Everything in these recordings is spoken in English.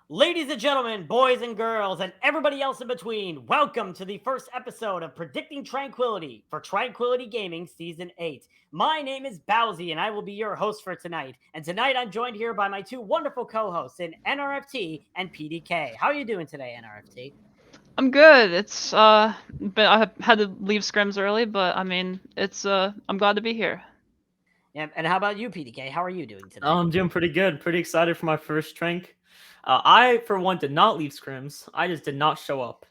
Ladies and gentlemen, boys and girls, and everybody else in between, welcome to the first episode of Predicting Tranquility for Tranquility Gaming Season 8. My name is Bowsy, and I will be your host for tonight. And tonight I'm joined here by my two wonderful co-hosts in NRFT and PDK. How are you doing today, NRFT? I'm good. But I had to leave scrims early, but I mean, I'm glad to be here. And how about you, PDK? How are you doing Oh, today? I'm doing pretty good. Pretty excited for my first trank. I, for one, did not leave scrims. I just did not show up.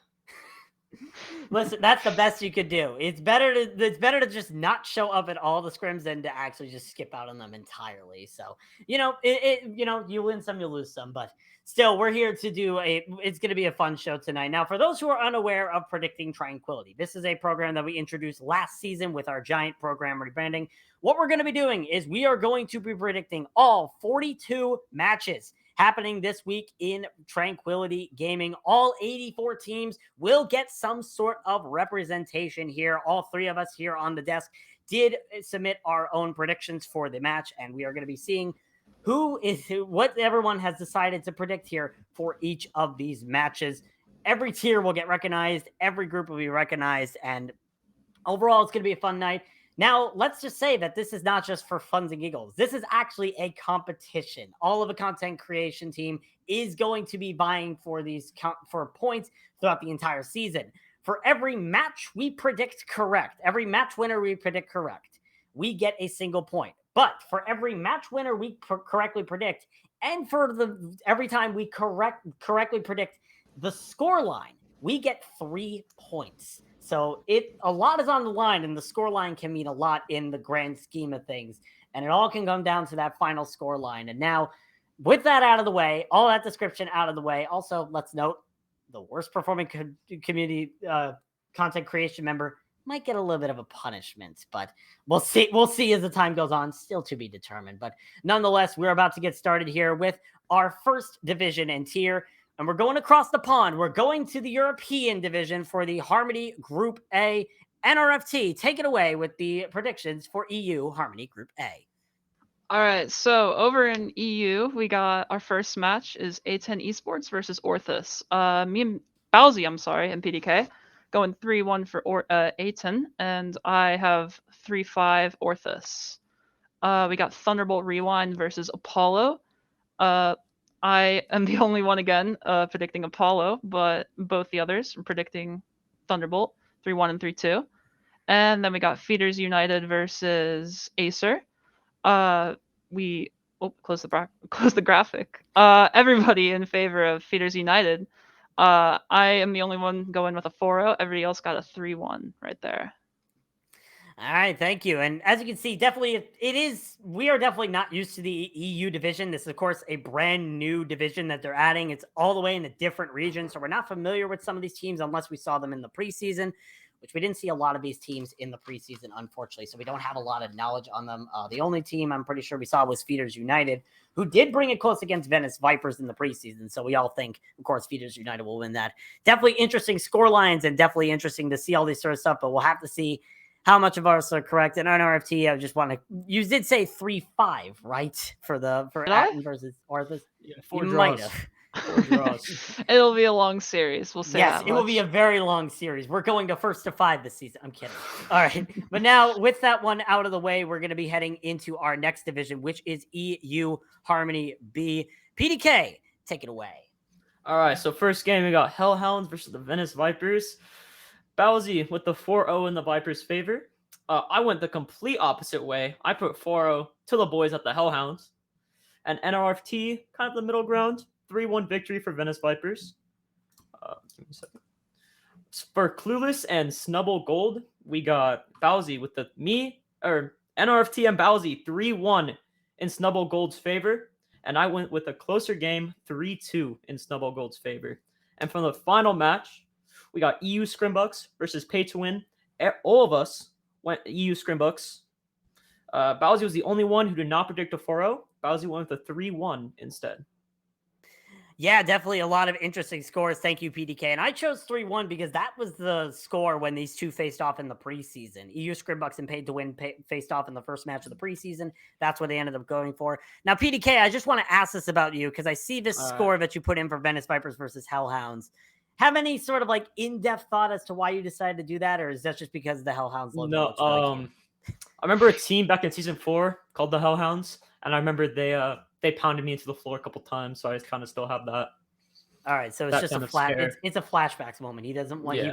Listen, that's the best you could do. It's better to just not show up at all the scrims than to actually just skip out on them entirely. So you win some, you lose some, but still, we're here to do a. It's going to be a fun show tonight. Now, for those who are unaware of Predicting Tranquility, this is a program that we introduced last season with our giant program rebranding. What we're going to be doing is we are going to be predicting all 42 matches happening this week in Tranquility Gaming. All 84 teams will get some sort of representation here. All three of us here on the desk did submit our own predictions for the match, and we are going to be seeing what everyone has decided to predict here for each of these matches. Every tier will get recognized, every group will be recognized, and overall, it's going to be a fun night. Now, let's just say that this is not just for funs and giggles. This is actually a competition. All of the content creation team is going to be vying for for points throughout the entire season. For every match we predict correct, every match winner we predict correct, we get a single point. But for every match winner we correctly predict, and for every time we correctly predict the score line, we get 3 points. So a lot is on the line, and the score line can mean a lot in the grand scheme of things. And it all can come down to that final score line. And now, with that out of the way, all that description out of the way, also let's note the worst performing community content creation member might get a little bit of a punishment, but we'll see. We'll see as the time goes on. Still to be determined. But nonetheless, we're about to get started here with our first division and tier. And we're going across the pond. We're going to the European division for the Harmony Group A. NRFT, take it away with the predictions for EU Harmony Group A. All right, so over in EU, we got our first match is A10 Esports versus Orthus. Me and Bowsy, I'm sorry, and PDK going 3-1 for A10, and I have 3-5 Orthus. We got Thunderbolt Rewind versus Apollo. Uh, I am the only one again predicting Apollo, but both the others are predicting Thunderbolt 3-1 and 3-2. And then we got Feeders United versus Acer. We close the graphic. Everybody in favor of Feeders United. I am the only one going with a 4-0. Everybody else got a 3-1 right there. All right, thank you. And as you can see, definitely it is. We are definitely not used to the EU division. This is, of course, a brand new division that they're adding. It's all the way in a different region, so we're not familiar with some of these teams unless we saw them in the preseason, which we didn't see a lot of these teams in the preseason, unfortunately. So we don't have a lot of knowledge on them. The only team I'm pretty sure we saw was Feeders United, who did bring it close against Venice Vipers in the preseason. So we all think, of course, Feeders United will win that. Definitely interesting score lines and definitely interesting to see all this sort of stuff, but we'll have to see how much of ours are correct. And on RFT, I just want to. You did say 3-5, right? For Did I? Atten versus Orthus. Yeah, You 4 might draws. have. 4 draws. It'll be a long series. We'll say Yes, that it will be a much. very long series. We're going to first to 5 this season. I'm kidding. All right. But now, with that one out of the way, we're going to be heading into our next division, which is EU Harmony B. PDK, take it away. All right, so first game we got Hellhounds versus the Venice Vipers. Bowsy with the 4-0 in the Vipers' favor. I went the complete opposite way. I put 4-0 to the boys at the Hellhounds. And NRFT, kind of the middle ground, 3-1 victory for Venice Vipers. Give me a second. For Clueless and Snubble Gold, we got Bowsy with NRFT and Bowsy 3-1 in Snubble Gold's favor. And I went with a closer game, 3-2 in Snubble Gold's favor. And from the final match, we got EU Scrimbucks versus Pay to Win. All of us went EU Scrimbucks. Bowsy was the only one who did not predict a 4-0. Bowsy went with a 3-1 instead. Yeah, definitely a lot of interesting scores. Thank you, PDK. And I chose 3-1 because that was the score when these two faced off in the preseason. EU Scrimbucks and Paid to Win faced off in the first match of the preseason. That's what they ended up going for. Now, PDK, I just want to ask this about you because I see this score that you put in for Venice Vipers versus Hellhounds. Have any sort of like in-depth thought as to why you decided to do that, or is that just because the Hellhounds logo No, looks really cute? I remember a team back in season 4 called the Hellhounds, and I remember they pounded me into the floor a couple times, so I just kind of still have that. All right, so it's that just kind a of flat. scare. It's a flashbacks moment. He doesn't want. Yeah.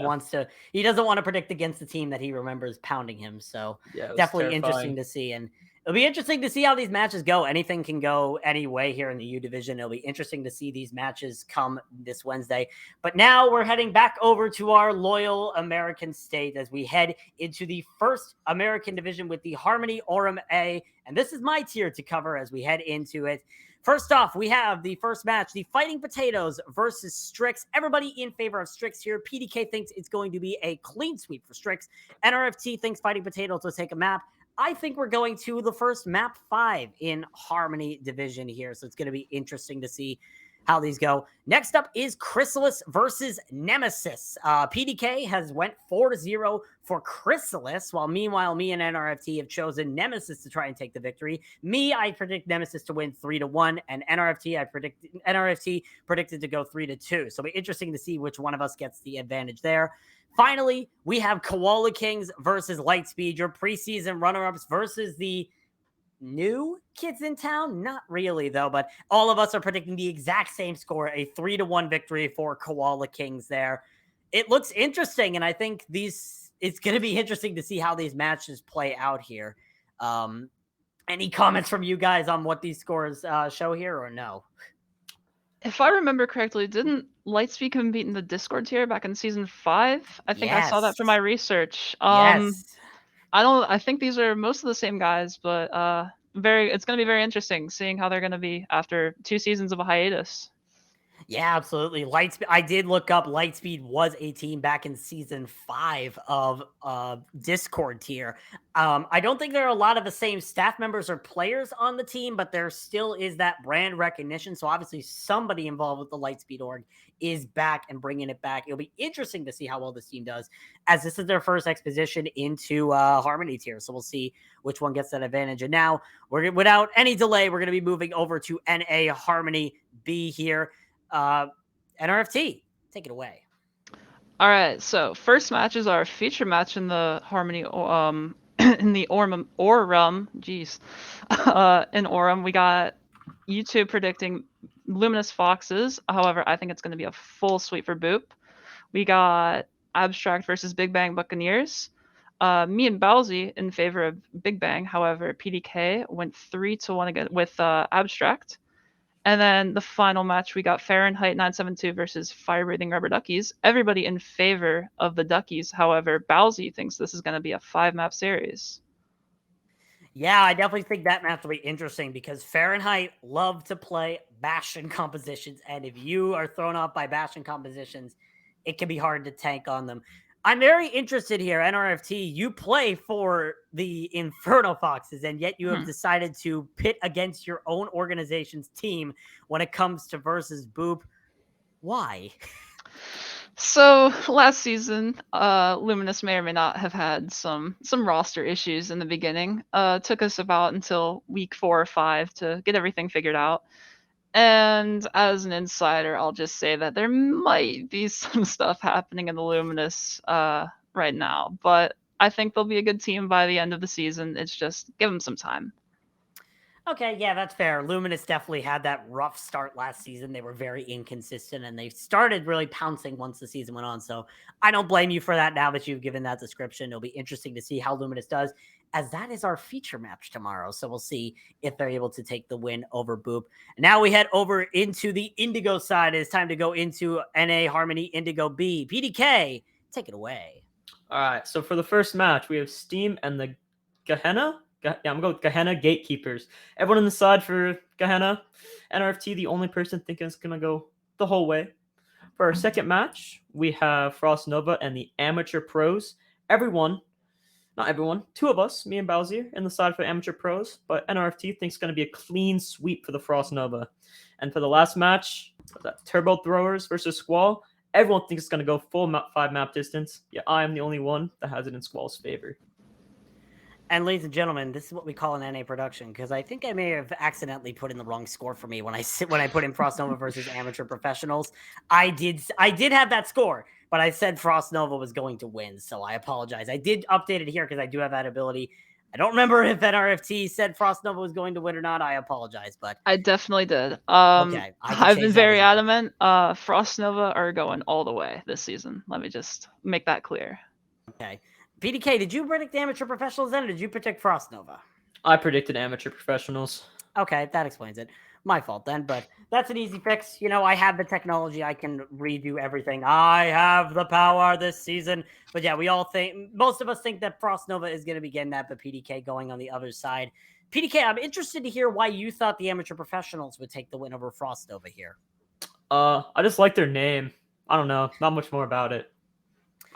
He doesn't want to predict against the team that he remembers pounding him. So Yeah, it was definitely terrifying. interesting to see, and it'll be interesting to see how these matches go. Anything can go any way here in the U division. It'll be interesting to see these matches come this Wednesday. But now we're heading back over to our loyal American state as we head into the first American division with the Harmony Orem A, and this is my tier to cover as we head into it. First off, we have the first match, the Fighting Potatoes versus Strix. Everybody in favor of Strix here. PDK thinks it's going to be a clean sweep for Strix. NRFT thinks Fighting Potatoes will take a map. I think we're going to the first map 5 in Harmony Division here, so it's going to be interesting to see how these go. Next up is Chrysalis versus Nemesis. PDK has went 4-0 for Chrysalis, while meanwhile me and NRFT have chosen Nemesis to try and take the victory. I predict Nemesis to win 3-1, and NRFT predicted to go 3-2. So it'll be interesting to see which one of us gets the advantage there. Finally, we have Koala Kings versus Lightspeed, your preseason runner-ups versus the new kids in town. Not really, though, but all of us are predicting the exact same score, a 3-1 victory for Koala Kings there. It looks interesting, and I think it's going to be interesting to see how these matches play out here. Any comments from you guys on what these scores show here, or no? If I remember correctly, didn't Lightspeed compete in the Discord tier back in season 5? I think I saw that from my research. Yes. I think these are most of the same guys, but it's going to be very interesting seeing how they're going to be after 2 seasons of a hiatus. Yeah, absolutely. Lightspeed. I did look up. Lightspeed was a team back in season 5 of Discord tier. I don't think there are a lot of the same staff members or players on the team, but there still is that brand recognition. So obviously somebody involved with the Lightspeed org is back and bringing it back. It'll be interesting to see how well this team does, as this is their first exposition into Harmony tier. So we'll see which one gets that advantage. And now without any delay, we're going to be moving over to NA Harmony B here. NRFT, take it away. All right, so first match is our feature match in the Harmony in the Orem. In Orem, we got YouTube predicting Luminous Foxes. However, I think it's going to be a full sweep for Boop. We got Abstract versus Big Bang Buccaneers. Me and Bowsy in favor of Big Bang. However, PDK went 3-1 again with Abstract. And then the final match, we got Fahrenheit 972 versus Fire Breathing Rubber Duckies. Everybody in favor of the Duckies. However, Bowsy thinks this is going to be a 5-map series. Yeah, I definitely think that match will be interesting because Fahrenheit love to play Bastion compositions. And if you are thrown off by Bastion compositions, it can be hard to tank on them. I'm very interested here, NRFT. You play for the Inferno Foxes, and yet you have decided to pit against your own organization's team when it comes to versus Boop. Why? So last season, Luminous may or may not have had some roster issues in the beginning. Took us about until week 4 or 5 to get everything figured out. And as an insider, I'll just say that there might be some stuff happening in the Luminous right now. But I think they'll be a good team by the end of the season. It's just give them some time. Okay, yeah, that's fair. Luminous definitely had that rough start last season. They were very inconsistent, and they started really pouncing once the season went on. So I don't blame you for that now that you've given that description. It'll be interesting to see how Luminous does, as that is our feature match tomorrow. So we'll see if they're able to take the win over Boop. Now we head over into the Indigo side. It's time to go into NA Harmony Indigo B. PDK, take it away. All right, so for the first match, we have Steam and the Gehenna. Yeah, I'm going with Gehenna Gatekeepers. Everyone on the side for Gehenna. NRFT, the only person thinking it's going to go the whole way. For our second match, we have Frost Nova and the Amateur Pros. Everyone Not everyone. 2 of us, me and Bowsy, in the side for amateur pros, but NRFT thinks it's going to be a clean sweep for the Frost Nova. And for the last match, that Turbo Throwers versus Squall, everyone thinks it's going to go full 5 map distance. Yeah, I am the only one that has it in Squall's favor. And ladies and gentlemen, this is what we call an NA production, because I think I may have accidentally put in the wrong score for me when I put in Frost Nova versus amateur professionals. I did have that score, but I said Frost Nova was going to win, so I apologize. I did update it here because I do have that ability. I don't remember if NRFT said Frost Nova was going to win or not. I apologize, but I definitely did. okay, I've been very adamant. Frost Nova are going all the way this season. Let me just make that clear. Okay. PDK, did you predict amateur professionals then, or did you predict Frost Nova? I predicted amateur professionals. Okay, that explains it. My fault then, but that's an easy fix. You know, I have the technology. I can redo everything. I have the power this season. But yeah, most of us think that Frost Nova is going to be getting that, but PDK going on the other side. PDK, I'm interested to hear why you thought the amateur professionals would take the win over Frost Nova here. I just like their name. I don't know. Not much more about it.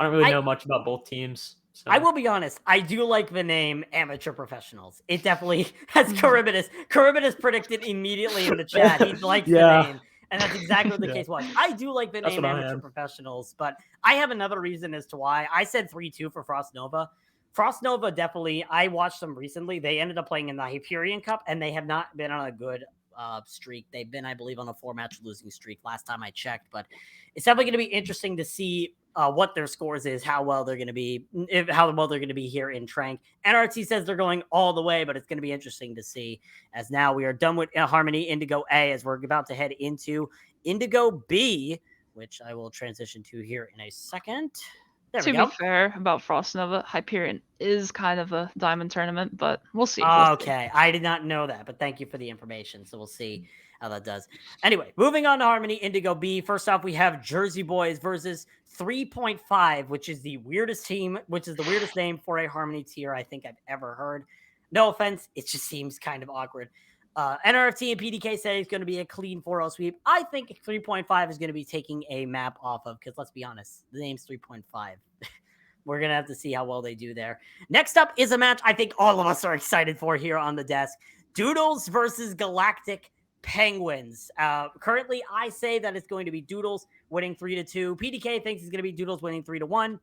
I don't really know much about both teams. So. I will be honest. I do like the name amateur professionals. It definitely has Charybdis. Charybdis predicted immediately in the chat. He likes the name. And that's exactly what the case was. I do like the name amateur professionals, but I have another reason as to why. I said 3-2 for Frost Nova. Frost Nova definitely, I watched them recently. They ended up playing in the Hyperion Cup, and they have not been on a good streak. They've been, I believe, on a 4-match losing streak last time I checked, but it's definitely going to be interesting to see what their scores is, how well they're going to be here in Trank. NRT says they're going all the way, but it's going to be interesting to see, as now we are done with Harmony Indigo A, as we're about to head into Indigo B, which I will transition to here in a second. To be fair about Frost Nova, Hyperion is kind of a diamond tournament, but we'll see. Okay, I did not know that, but thank you for the information. So we'll see how that does. Anyway, moving on to Harmony Indigo B. First off, we have Jersey Boys versus 3.5, which is the weirdest name for a Harmony tier I think I've ever heard. No offense, it just seems kind of awkward. NRFT and PDK say it's going to be a clean 4-0 sweep. I think 3.5 is going to be taking a map off of, because let's be honest, the name's 3.5. We're going to have to see how well they do there. Next up is a match I think all of us are excited for here on the desk. Doodles versus Galactic Penguins. Currently, I say that it's going to be Doodles winning 3-2. PDK thinks it's going to be Doodles winning 3-1.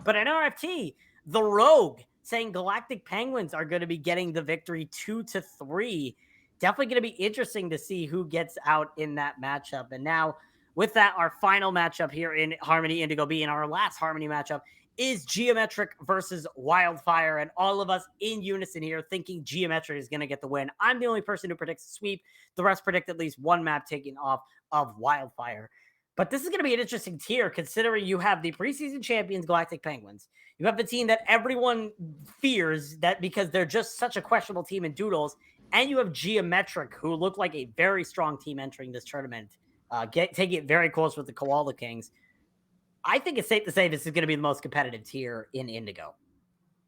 But at NRFT, the Rogue saying Galactic Penguins are going to be getting the victory 2-3. Definitely going to be interesting to see who gets out in that matchup. And now, with that, our final matchup here in Harmony Indigo B, and our last Harmony matchup is Geometric versus Wildfire. And all of us in unison here thinking Geometric is going to get the win. I'm the only person who predicts the sweep. The rest predict at least one map taking off of Wildfire. But this is going to be an interesting tier, considering you have the preseason champions, Galactic Penguins. You have the team that everyone fears that because they're just such a questionable team in Doodles. And you have Geometric, who look like a very strong team entering this tournament, taking it very close with the Koala Kings. I think it's safe to say this is going to be the most competitive tier in Indigo.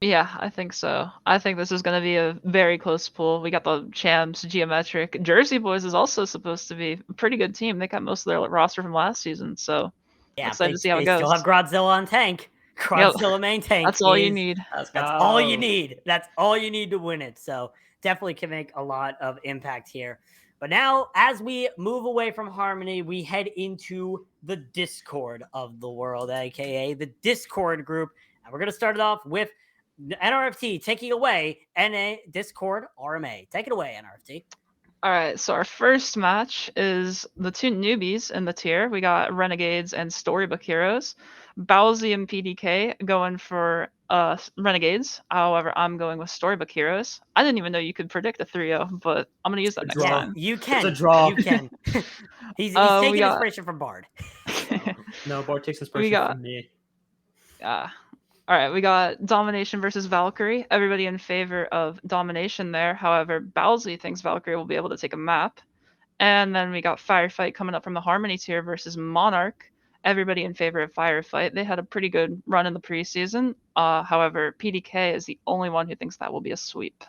Yeah, I think so. I think this is going to be a very close pool. We got the champs, Geometric. Jersey Boys is also supposed to be a pretty good team. They got most of their roster from last season, so yeah, I'm excited to see how it goes. They still have Godzilla on tank. Godzilla main tank. That's all you need. That's all you need. That's all you need to win it. So definitely can make a lot of impact here. But now, as we move away from Harmony, we head into the Discord of the world, aka the Discord group. And we're going to start it off with NRFT taking away NA Discord RMA. Take it away, NRFT. All right, so our first match is the two newbies in the tier. We got Renegades and Storybook Heroes. Bowsy and PDK going for Renegades. However, I'm going with Storybook Heroes. I didn't even know you could predict a 3-0, but I'm going to use that next time. You can. It's a draw. You can. He's taking inspiration from Bard. No, Bard takes inspiration from me. All right, we got Domination versus Valkyrie. Everybody in favor of Domination there. However, Bowsy thinks Valkyrie will be able to take a map. And then we got Firefight coming up from the Harmony tier versus Monarch. Everybody in favor of Firefight. They had a pretty good run in the preseason. However, PDK is the only one who thinks that will be a sweep.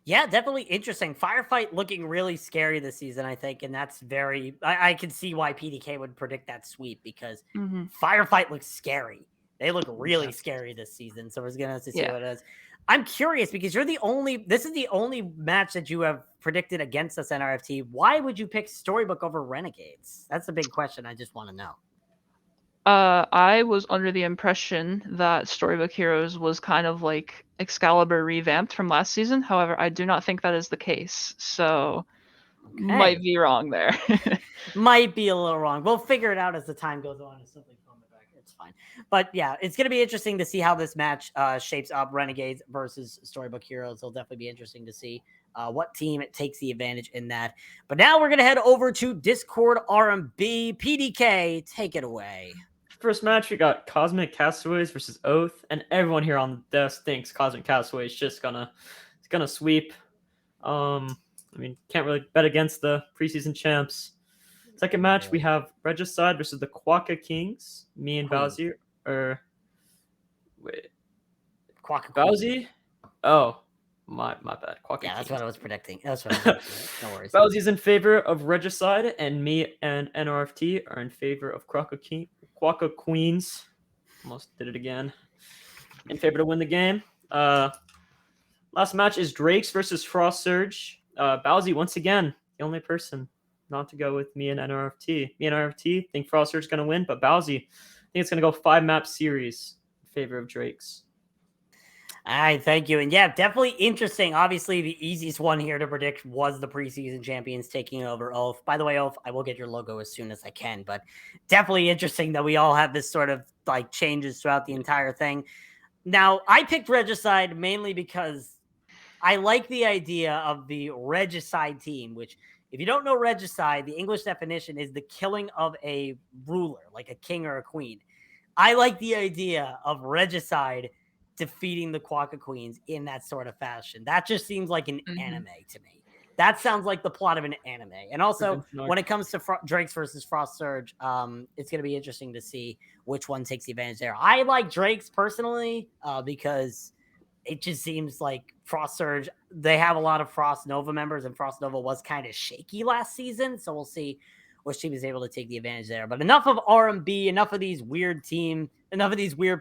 Yeah, definitely interesting. Firefight looking really scary this season, I think. And that's I can see why PDK would predict that sweep, because Firefight looks scary. They look really scary this season, so we're gonna have to see Yeah. what it is. I'm curious because this is the only match that you have predicted against us in RFT. Why would you pick Storybook over Renegades? That's the big question I just want to know. I was under the impression that Storybook Heroes was kind of like Excalibur revamped from last season. However, I do not think that is the case. So might be wrong there. Might be a little wrong. We'll figure it out as the time goes on. It's simply coming back. It's fine. But yeah, it's going to be interesting to see how this match shapes up. Renegades versus Storybook Heroes. It'll definitely be interesting to see what team takes the advantage in that. But now we're going to head over to Discord RMB. PDK, take it away. First match, we got Cosmic Castaways versus Oath, and everyone here on the desk thinks Cosmic Castaways just gonna sweep. I mean, can't really bet against the preseason champs. Second match, we have Regicide versus the Koala Kings. Me and Bowsy, or wait, Bowsy? Oh, my bad. Koala Yeah, that's Kings. what I was predicting. That's what I was No worries. Bowsy's in favor of Regicide, and me and NRFT are in favor of Quokka Queens. Almost did it again. In favor to win the game. Last match is Drakes versus Frost Surge. Bowsy, once again, the only person not to go with me and NRFT. Me and NRFT think Frost Surge is going to win, but Bowsy, I think it's going to go 5-map series in favor of Drakes. All right, thank you. And yeah, definitely interesting. Obviously, the easiest one here to predict was the preseason champions taking over Oath. By the way, Oath, I will get your logo as soon as I can, but definitely interesting that we all have this sort of like changes throughout the entire thing. Now, I picked Regicide mainly because I like the idea of the Regicide team, which, if you don't know Regicide, the English definition is the killing of a ruler, like a king or a queen. I like the idea of Regicide defeating the Quokka Queens in that sort of fashion. That just seems like an anime to me. That sounds like the plot of an anime. And also, when it comes to Drakes versus Frost Surge, it's going to be interesting to see which one takes the advantage there. I like Drakes personally because it just seems like Frost Surge, they have a lot of Frost Nova members, and Frost Nova was kind of shaky last season. So we'll see which team is able to take the advantage there. But enough of RMB, enough of these weird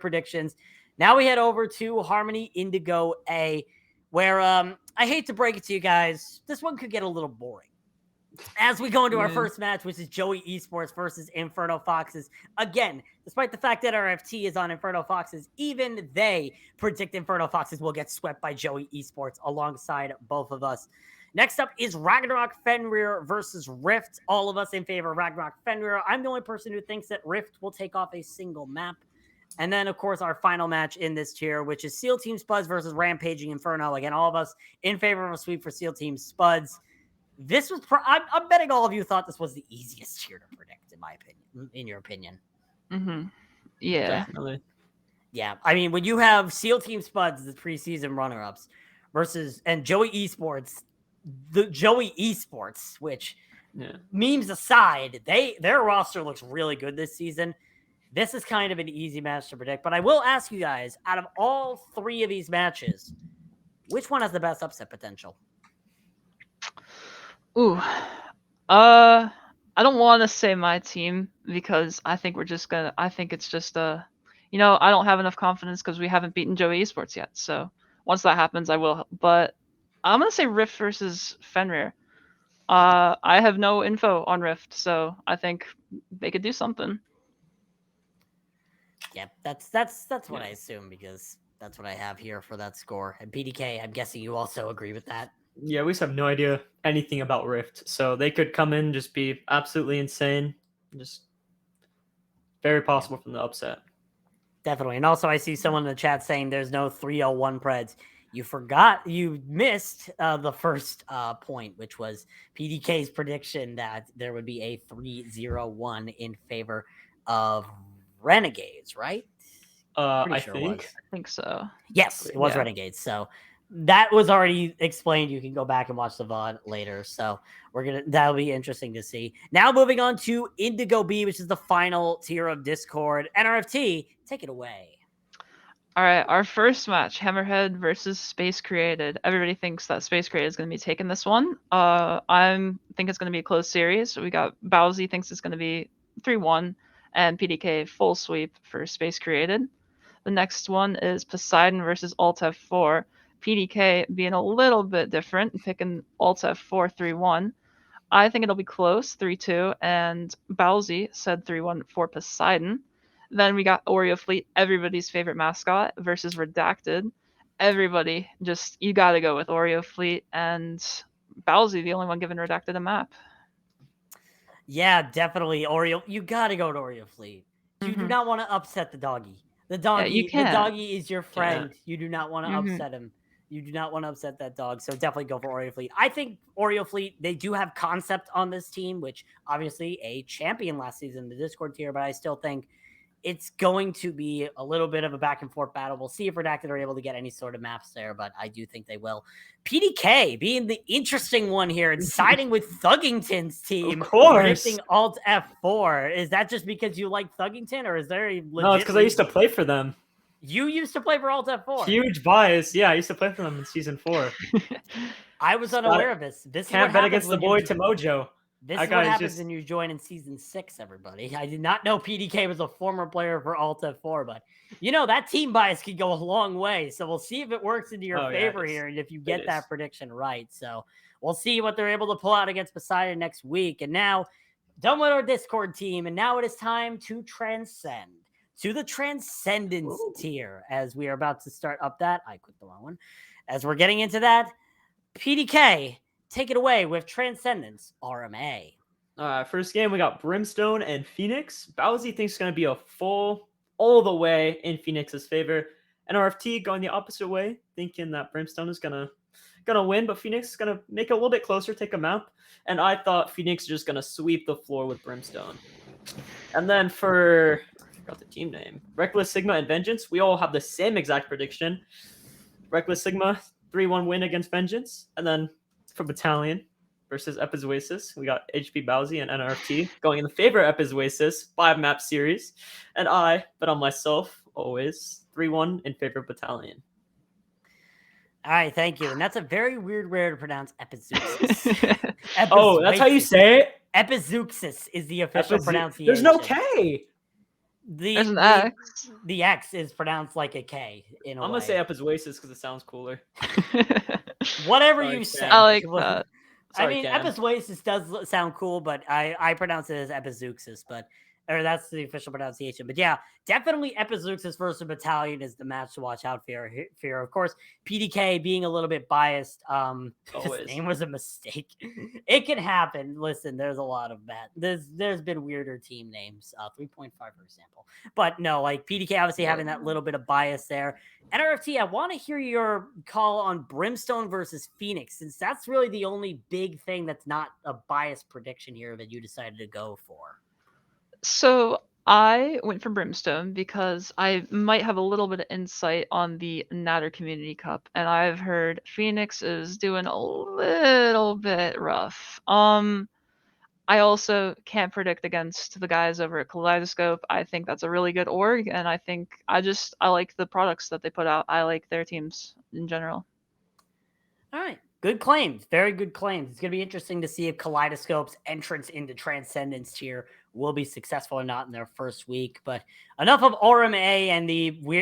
predictions. Now we head over to Harmony Indigo A, where I hate to break it to you guys, this one could get a little boring. As we go into our first match, which is Joey Esports versus Inferno Foxes. Again, despite the fact that RFT is on Inferno Foxes, even they predict Inferno Foxes will get swept by Joey Esports alongside both of us. Next up is Ragnarok Fenrir versus Rift. All of us in favor of Ragnarok Fenrir. I'm the only person who thinks that Rift will take off a single map. And then, of course, our final match in this tier, which is SEAL Team Spuds versus Rampaging Inferno. Again, all of us in favor of a sweep for SEAL Team Spuds. This was, I'm betting all of you thought this was the easiest tier to predict, in my opinion, in your opinion. Yeah. Definitely. Yeah. I mean, when you have SEAL Team Spuds, the preseason runner-ups, and Joey Esports, which, memes aside, their roster looks really good this season. This is kind of an easy match to predict, but I will ask you guys, out of all three of these matches, which one has the best upset potential? Ooh. I don't want to say my team because I think it's just I don't have enough confidence because we haven't beaten Joey Esports yet. So once that happens, I will. But I'm going to say Rift versus Fenrir. I have no info on Rift, so I think they could do something. Yep, that's what I assume because that's what I have here for that score. And PDK, I'm guessing you also agree with that. Yeah, we just have no idea anything about Rift, so they could come in just be absolutely insane. Just very possible from the upset. Definitely. And also, I see someone in the chat saying there's no 301 Preds. You missed the first point, which was PDK's prediction that there would be a 301 in favor of Renegades, right? I sure think so. Yes, it was Renegades. So that was already explained. You can go back and watch the VOD later. So that'll be interesting to see. Now moving on to Indigo B, which is the final tier of Discord. NRFT, take it away. All right, our first match, Hammerhead versus Space Created. Everybody thinks that Space Created is going to be taking this one. I think it's going to be a close series. We got Bowsy thinks it's going to be 3-1, and PDK full sweep for Space Created. The next one is Poseidon versus Alt F4. PDK being a little bit different and picking Alt F4 3-1. I think it'll be close, 3-2, and Bowsy said 3-1 for Poseidon. Then we got Oreo Fleet, everybody's favorite mascot, versus Redacted. Everybody, you gotta go with Oreo Fleet, and Bowsy, the only one giving Redacted a map. Yeah, definitely Oreo. You gotta go to Oreo Fleet. You do not want to upset the doggy. The you can't. doggy is your friend. You do not want to upset him. You do not want to upset that dog. So definitely go for Oreo Fleet. I think Oreo Fleet, they do have concept on this team, which obviously a champion last season in the Discord tier, but I still think it's going to be a little bit of a back and forth battle. We'll see if Redacted are able to get any sort of maps there, but I do think they will. PDK being the interesting one here and siding with Thuggington's team. Of course. Predicting Alt F4. Is that just because you like Thuggington, or is there a legit No, it's because I used to play for them. You used to play for Alt F4? Huge bias. Yeah, I used to play for them in Season 4. I was unaware of this. This Can't bet against the boy Tomojo. This is what happens when you join in Season 6, everybody. I did not know PDK was a former player for Alt F4, but, that team bias could go a long way. So we'll see if it works into your favor here and if you get that prediction right. So we'll see what they're able to pull out against Poseidon next week. And now, done with our Discord team, and now it is time to transcend to the Transcendence tier. As we are about to start up that, I clicked the wrong one. As we're getting into that, PDK, take it away with Transcendence RMA. First game, we got Brimstone and Phoenix. Bowsy thinks it's going to be a full all the way in Phoenix's favor. And RFT going the opposite way, thinking that Brimstone is gonna win, but Phoenix is going to make it a little bit closer, take a map. And I thought Phoenix is just going to sweep the floor with Brimstone. And then for, I forgot the team name, Reckless Sigma and Vengeance, we all have the same exact prediction. Reckless Sigma, 3-1 win against Vengeance. And then for Battalion versus Epizoasis, we got HP Bowsy and NRFT going in the favor of Epizoasis 5-map series. And I bet on myself, always, 3-1 in favor of Battalion. All right, thank you. And that's a very weird way to pronounce Epizeuxis. Oh, that's how you say it? Epizeuxis is the official pronunciation. There's no K. There's an X. The X is pronounced like a K in a way. I'm going to say Epizoasis because it sounds cooler. Whatever you say. I like that. Sorry, Epizoasis does sound cool, but I pronounce it as Epizeuxis, or that's the official pronunciation. But yeah, definitely Epizeuxis versus Battalion is the match to watch out for. Of course, PDK being a little bit biased. His name was a mistake. It can happen. Listen, there's a lot of that. There's been weirder team names. 3.5, for example. But no, like PDK obviously having that little bit of bias there. NRFT, I want to hear your call on Brimstone versus Phoenix, since that's really the only big thing that's not a biased prediction here that you decided to go for. So I went for Brimstone because I might have a little bit of insight on the Natter Community Cup, and I've heard Phoenix is doing a little bit rough. I also can't predict against the guys over at Kaleidoscope. I think that's a really good org, and I think I like the products that they put out. I like their teams in general. All right. Good claims. Very good claims. It's going to be interesting to see if Kaleidoscope's entrance into Transcendence tier will be successful or not in their first week. But enough of RMA and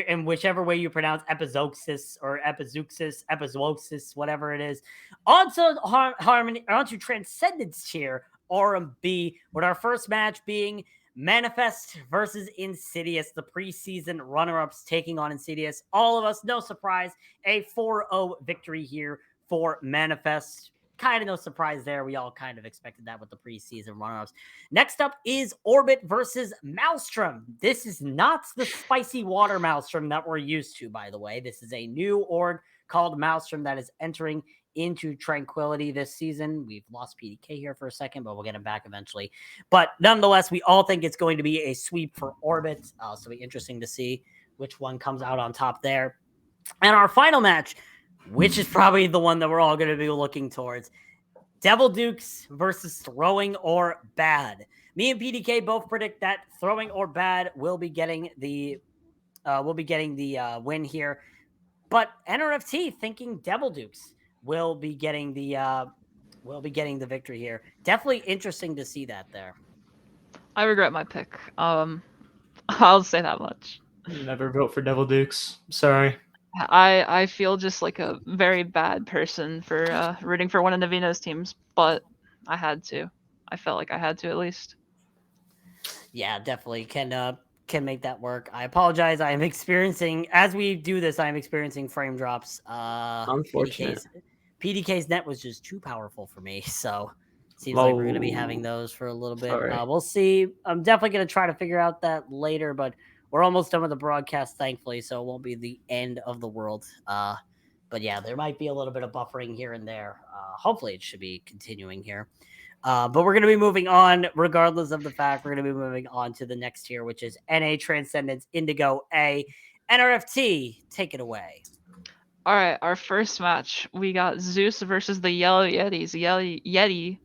and whichever way you pronounce Epizeuxis or Epizeuxis, whatever it is. Onto Transcendence tier, RMB, with our first match being Manifest versus Insidious, the preseason runner-ups taking on Insidious. All of us, no surprise, a 4-0 victory here for Manifest. Kind of no surprise there. We all kind of expected that with the preseason runner-ups. Next up is Orbit versus Maelstrom. This is not the spicy water Maelstrom that we're used to, by the way. This is a new org called Maelstrom that is entering into Tranquility this season. We've lost PDK here for a second, but we'll get him back eventually. But nonetheless, we all think it's going to be a sweep for Orbit. So it'll be interesting to see which one comes out on top there. And our final match, which is probably the one that we're all going to be looking towards, Devil Dukes versus Throwing or Bad. Me and PDK both predict that Throwing or Bad will be getting the win here, but NRFT thinking Devil Dukes will be getting the victory here. Definitely interesting to see that there. I regret my pick. I'll say that much. Never vote for Devil Dukes. Sorry. I feel just like a very bad person for rooting for one of Navina's teams, but I had to. I felt like I had to at least. Yeah, definitely can make that work. I apologize. I am experiencing as we do this. I am experiencing frame drops. Unfortunate. PDK's net was just too powerful for me, so seems like we're going to be having Oh, those for a little bit. sorry. We'll see. I'm definitely going to try to figure out that later, but we're almost done with the broadcast, thankfully, so it won't be the end of the world. But yeah, there might be a little bit of buffering here and there. Hopefully, it should be continuing here. But we're going to be moving on, regardless of the fact. We're going to be moving on to the next tier, which is NA Transcendence Indigo A. NRFT, take it away. All right, our first match, we got Zeus versus the Yellow Yetis. Yeti,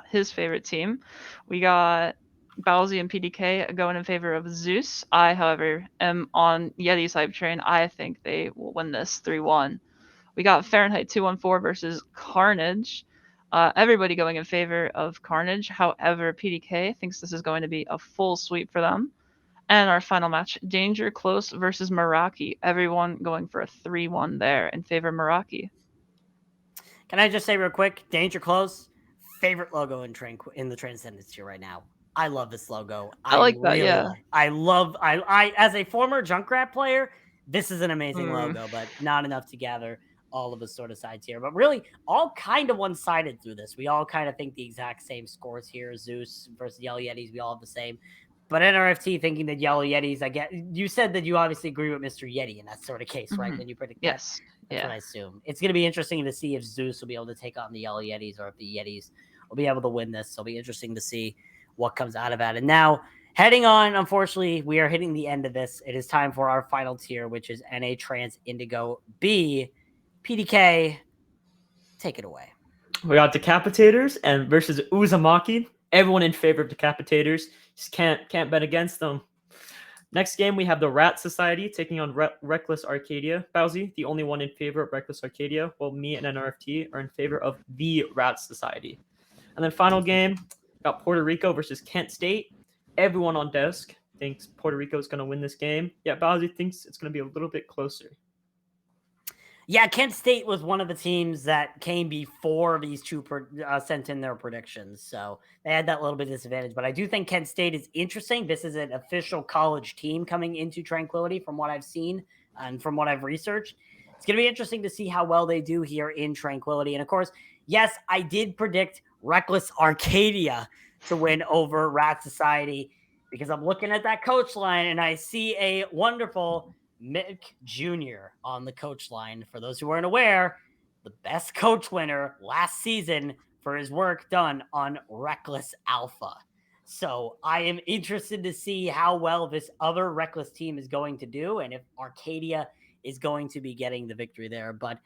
his favorite team. We got Bowsy and PDK going in favor of Zeus. I, however, am on Yeti's hype train. I think they will win this 3-1. We got Fahrenheit 214 versus Carnage. Everybody going in favor of Carnage. However, PDK thinks this is going to be a full sweep for them. And our final match, Danger Close versus Meraki. Everyone going for a 3-1 there in favor of Meraki. Can I just say real quick, Danger Close, favorite logo in the Transcendence tier right now. I love this logo. I like that, yeah. I as a former Junkrat player, this is an amazing logo, but not enough to gather all of us sort of sides here. But really, all kind of one-sided through this. We all kind of think the exact same scores here. Zeus versus Yellow Yetis, we all have the same. But NRFT thinking that Yellow Yetis, I get. You said that you obviously agree with Mr. Yeti in that sort of case, right? When you predict yes, that's what I assume. It's going to be interesting to see if Zeus will be able to take on the Yellow Yetis or if the Yetis will be able to win this. So it'll be interesting to see what comes out of that. And now, heading on, unfortunately, we are hitting the end of this. It is time for our final tier, which is NA Trans Indigo B. PDK, take it away. We got Decapitators and versus Uzumaki. Everyone in favor of Decapitators. Just can't bet against them. Next game, we have the Rat Society taking on Reckless Arcadia. Bowsy, the only one in favor of Reckless Arcadia, while me and NRFT are in favor of the Rat Society. And then final game, got Puerto Rico versus Kent State. Everyone on desk thinks Puerto Rico is going to win this game. Yeah, Bowsy thinks it's going to be a little bit closer. Yeah, Kent State was one of the teams that came before these two sent in their predictions. So they had that little bit of disadvantage. But I do think Kent State is interesting. This is an official college team coming into Tranquility from what I've seen and from what I've researched. It's going to be interesting to see how well they do here in Tranquility. And of course, yes, I did predict Reckless Arcadia to win over Rat Society because I'm looking at that coach line and I see a wonderful Mick Jr. on the coach line. For those who weren't aware, the best coach winner last season for his work done on Reckless Alpha. So I am interested to see how well this other Reckless team is going to do and if Arcadia is going to be getting the victory there. But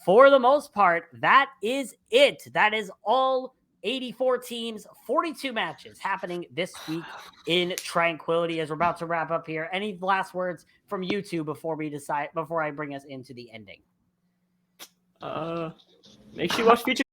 for the most part, that is it. That is all 84 teams, 42 matches happening this week in Tranquility. As we're about to wrap up here, any last words from you two before I bring us into the ending? Make sure you watch future